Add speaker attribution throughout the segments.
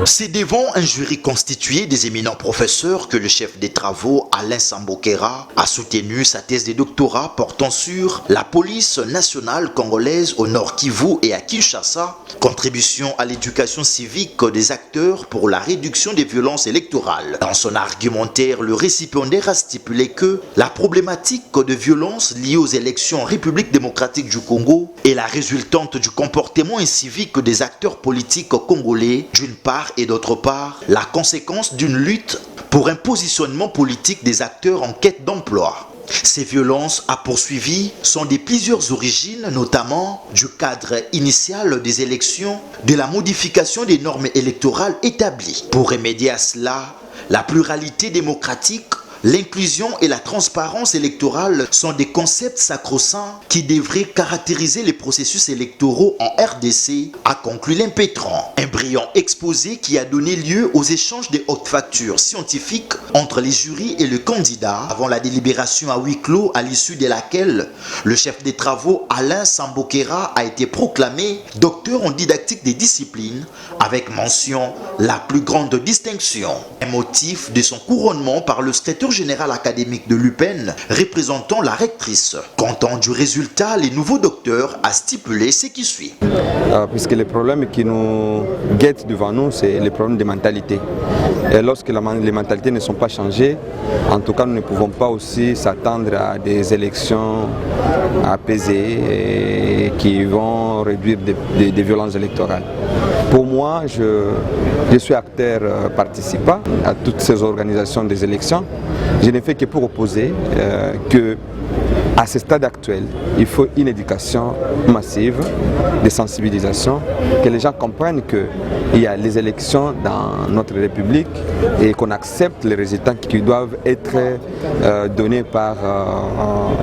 Speaker 1: C'est devant un jury constitué des éminents professeurs que le chef des travaux, Alain Sambokera, a soutenu sa thèse de doctorat portant sur la police nationale congolaise au Nord Kivu et à Kinshasa, contribution à l'éducation civique des acteurs pour la réduction des violences électorales. Dans son argumentaire, le récipiendaire a stipulé que la problématique de violence liée aux élections en République démocratique du Congo est la résultante du comportement incivique des acteurs politiques congolais, d'une part, et d'autre part, la conséquence d'une lutte pour un positionnement politique des acteurs en quête d'emploi. Ces violences, a poursuivi, sont de plusieurs origines, notamment du cadre initial des élections, de la modification des normes électorales établies. Pour remédier à cela, la pluralité démocratique, l'inclusion et la transparence électorale sont des concepts sacro-saints qui devraient caractériser les processus électoraux en RDC, a conclu l'impétrant. Un brillant exposé qui a donné lieu aux échanges de haute facture scientifiques entre les jurys et le candidat avant la délibération à huis clos, à l'issue de laquelle le chef des travaux Alain Sambokera a été proclamé docteur en didactique des disciplines avec mention la plus grande distinction. Un motif de son couronnement par le secrétaire général académique de l'UPEN représentant la rectrice. Content du résultat, les nouveaux docteurs a stipulé ce qui suit.
Speaker 2: Puisque les problèmes qui nous guettent devant nous, c'est les problèmes de mentalité. Et lorsque les mentalités ne sont pas changées, en tout cas nous ne pouvons pas aussi s'attendre à des élections apaisées et qui vont réduire des violences électorales. Pour moi, je suis acteur participant à toutes ces organisations des élections. Je ne fais que pour opposer que à ce stade actuel, il faut une éducation massive, de sensibilisation, que les gens comprennent qu'il y a les élections dans notre République et qu'on accepte les résultats qui doivent être donnés par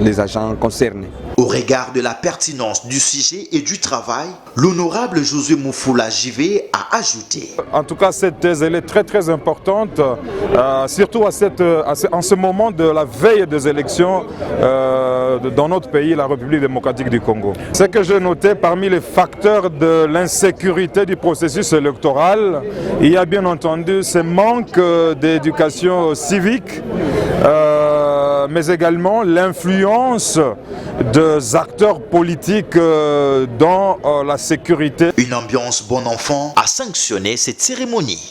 Speaker 2: les agents concernés.
Speaker 1: Au regard de la pertinence du sujet et du travail, l'honorable Josué Moufoula Jivé a ajouté.
Speaker 3: En tout cas, cette thèse elle est très importante, surtout en ce moment de la veille des élections dans notre pays, la République démocratique du Congo. Ce que j'ai noté parmi les facteurs de l'insécurité du processus électoral, il y a bien entendu ce manque d'éducation civique, mais également l'influence des acteurs politiques dans la sécurité.
Speaker 1: Une ambiance bon enfant a sanctionné cette cérémonie.